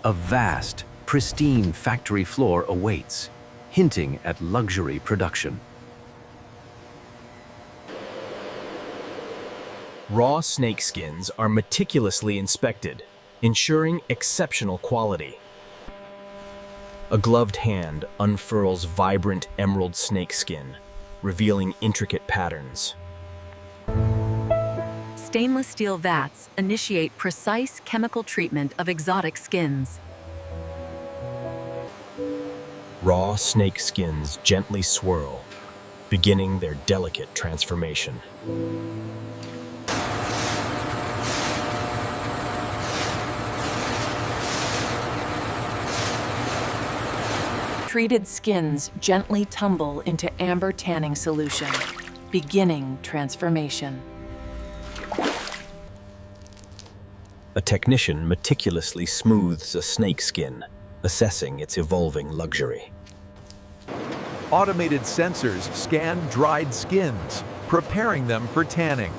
A vast, pristine factory floor awaits, hinting at luxury production. Raw snake skins are meticulously inspected, ensuring exceptional quality. A gloved hand unfurls vibrant emerald snake skin, revealing intricate patterns. Stainless steel vats initiate precise chemical treatment of exotic skins. Raw snake skins gently swirl, beginning their delicate transformation. Treated skins gently tumble into amber tanning solution, beginning transformation. A technician meticulously smooths a snake skin, assessing its evolving luxury. Automated sensors scan dried skins, preparing them for tanning.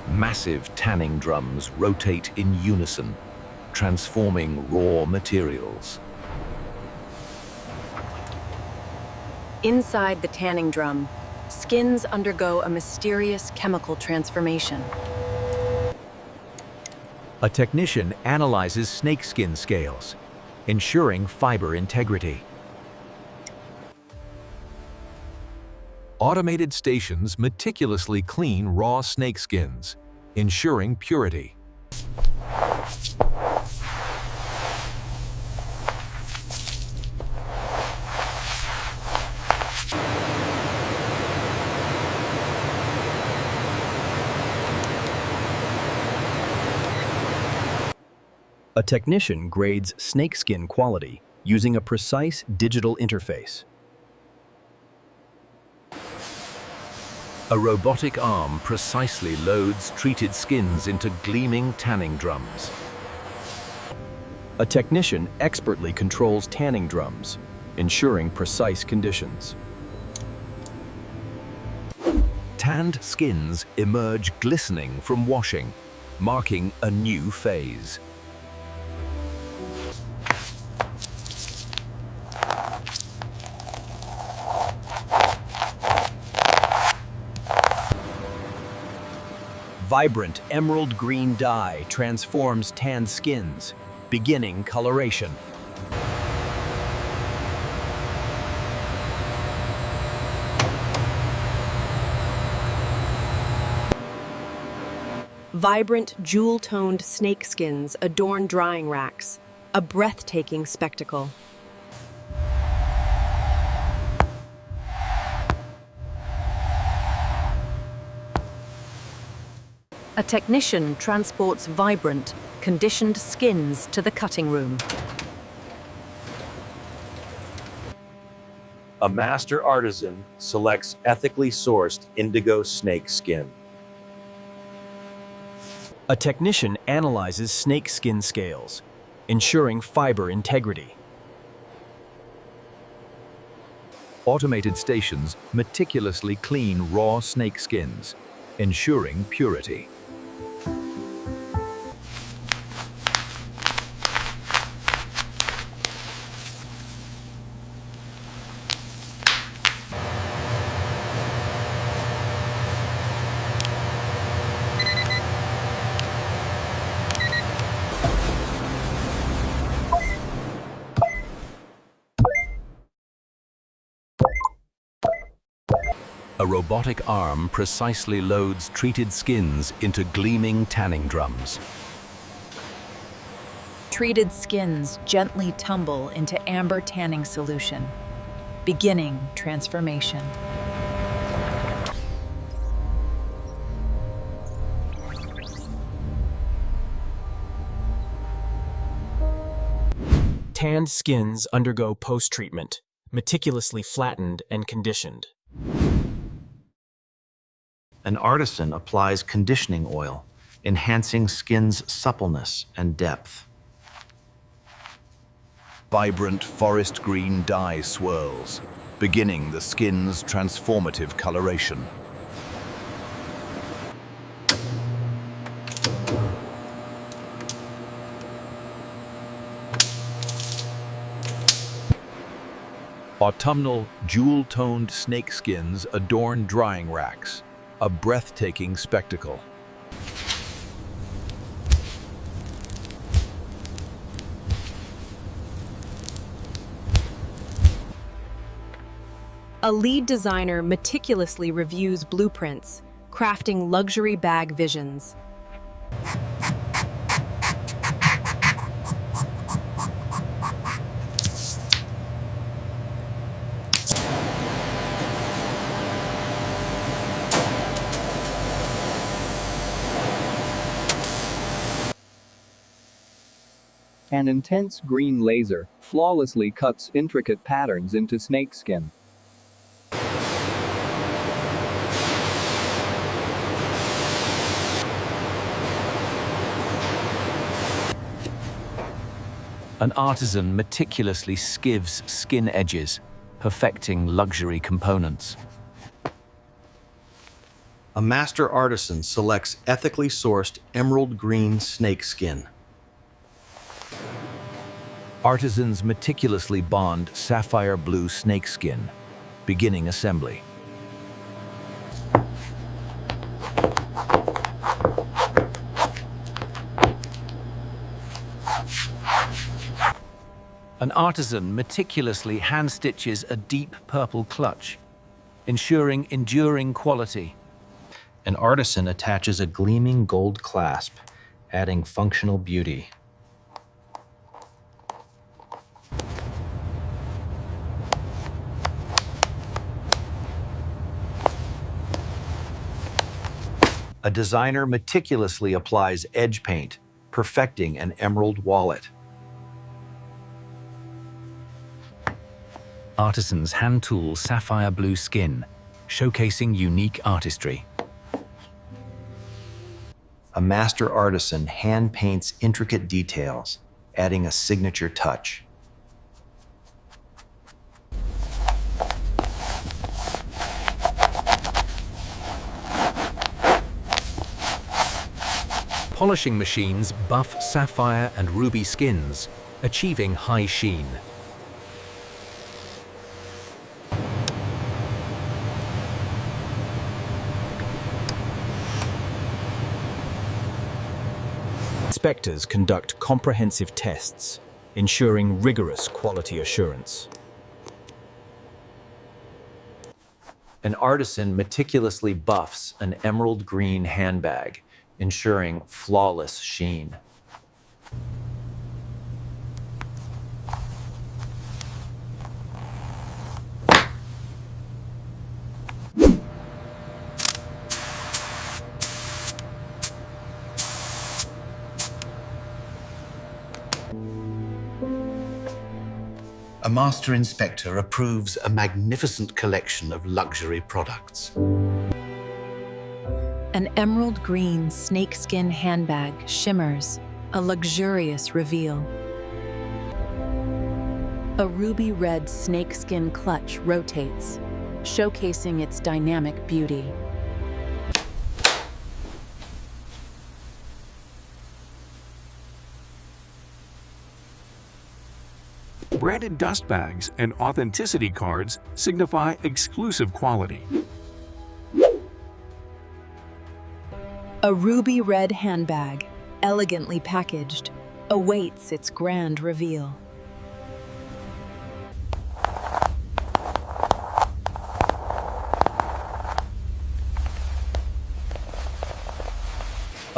Massive tanning drums rotate in unison, transforming raw materials. Inside the tanning drum, skins undergo a mysterious chemical transformation. A technician analyzes snakeskin scales, ensuring fiber integrity. Automated stations meticulously clean raw snakeskins, ensuring purity. A technician grades snakeskin quality using a precise digital interface. A robotic arm precisely loads treated skins into gleaming tanning drums. A technician expertly controls tanning drums, ensuring precise conditions. Tanned skins emerge glistening from washing, marking a new phase. Vibrant emerald green dye transforms tanned skins, beginning coloration. Vibrant, jewel-toned snake skins adorn drying racks, a breathtaking spectacle. A technician transports vibrant, conditioned skins to the cutting room. A master artisan selects ethically sourced indigo snake skin. A technician analyzes snake skin scales, ensuring fiber integrity. Automated stations meticulously clean raw snakeskins, ensuring purity. A robotic arm precisely loads treated skins into gleaming tanning drums. Treated skins gently tumble into amber tanning solution, beginning transformation. Tanned skins undergo post-treatment, meticulously flattened and conditioned. An artisan applies conditioning oil, enhancing skin's suppleness and depth. Vibrant forest green dye swirls, beginning the skin's transformative coloration. Autumnal, jewel-toned snakeskins adorn drying racks, a breathtaking spectacle. A lead designer meticulously reviews blueprints, crafting luxury bag visions. An intense green laser flawlessly cuts intricate patterns into snakeskin. An artisan meticulously skivs skin edges, perfecting luxury components. A master artisan selects ethically sourced emerald green snakeskin. Artisans meticulously bond sapphire blue snakeskin, beginning assembly. An artisan meticulously hand-stitches a deep purple clutch, ensuring enduring quality. An artisan attaches a gleaming gold clasp, adding functional beauty. A designer meticulously applies edge paint, perfecting an emerald wallet. Artisans hand-tool sapphire blue skin, showcasing unique artistry. A master artisan hand paints intricate details, adding a signature touch. Polishing machines buff sapphire and ruby skins, achieving high sheen. Inspectors conduct comprehensive tests, ensuring rigorous quality assurance. An artisan meticulously buffs an emerald green handbag, ensuring flawless sheen. A master inspector approves a magnificent collection of luxury products. An emerald green snakeskin handbag shimmers, a luxurious reveal. A ruby red snakeskin clutch rotates, showcasing its dynamic beauty. Branded dust bags and authenticity cards signify exclusive quality. A ruby red handbag, elegantly packaged, awaits its grand reveal.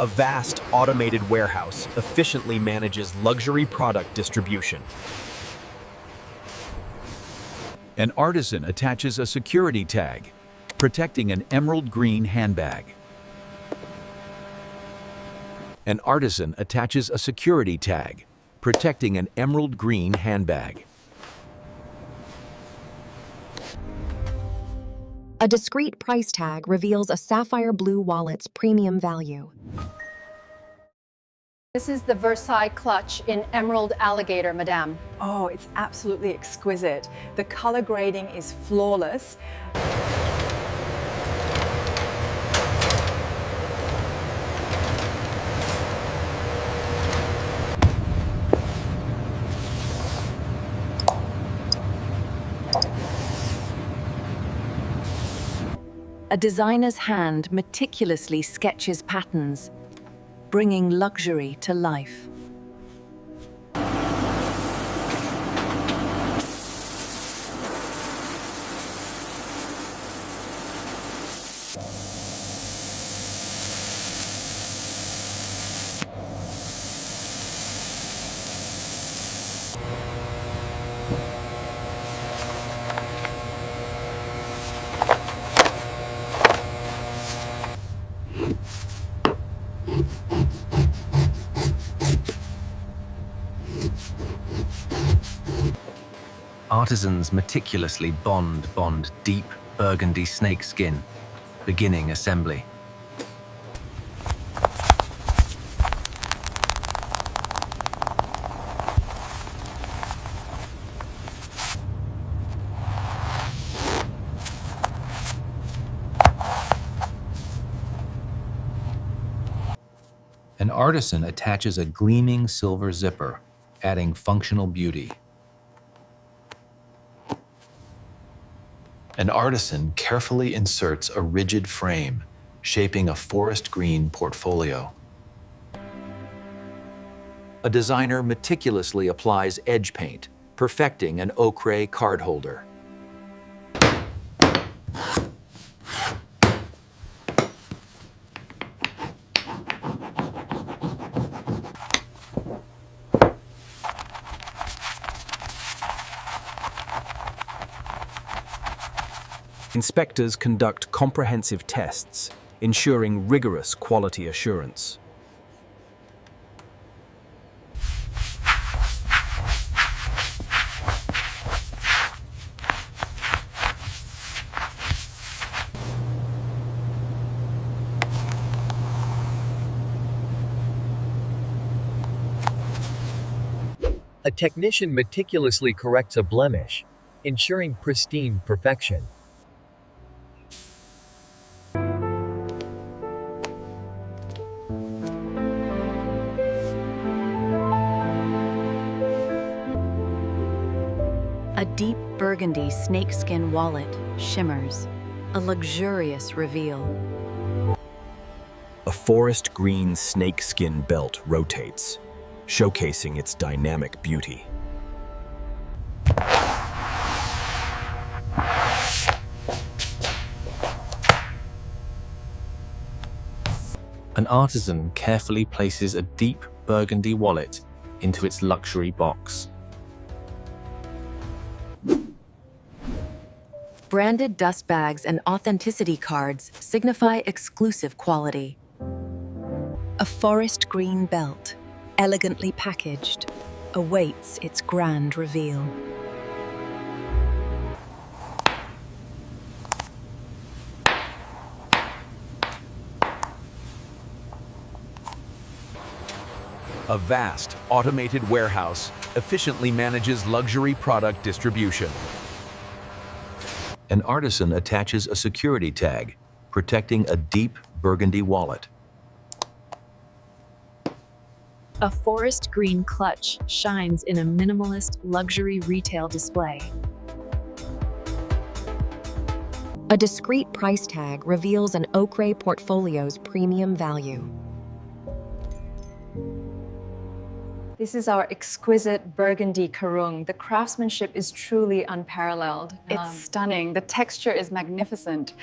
A vast automated warehouse efficiently manages luxury product distribution. An artisan attaches a security tag, protecting an emerald green handbag. An artisan attaches a security tag, protecting an emerald green handbag. A discreet price tag reveals a sapphire blue wallet's premium value. This is the Versailles clutch in emerald alligator, madame. Oh, it's absolutely exquisite. The color grading is flawless. A designer's hand meticulously sketches patterns, bringing luxury to life. Artisans meticulously bond deep burgundy snake skin, beginning assembly. An artisan attaches a gleaming silver zipper, adding functional beauty. An artisan carefully inserts a rigid frame, shaping a forest green portfolio. A designer meticulously applies edge paint, perfecting an ochre card holder. Inspectors conduct comprehensive tests, ensuring rigorous quality assurance. A technician meticulously corrects a blemish, ensuring pristine perfection. A deep burgundy snakeskin wallet shimmers, a luxurious reveal. A forest green snakeskin belt rotates, showcasing its dynamic beauty. An artisan carefully places a deep burgundy wallet into its luxury box. Branded dust bags and authenticity cards signify exclusive quality. A forest green belt, elegantly packaged, awaits its grand reveal. A vast, automated warehouse efficiently manages luxury product distribution. An artisan attaches a security tag, protecting a deep burgundy wallet. A forest green clutch shines in a minimalist luxury retail display. A discreet price tag reveals an ochre portfolio's premium value. This is our exquisite burgundy karung. The craftsmanship is truly unparalleled. It's stunning. The texture is magnificent.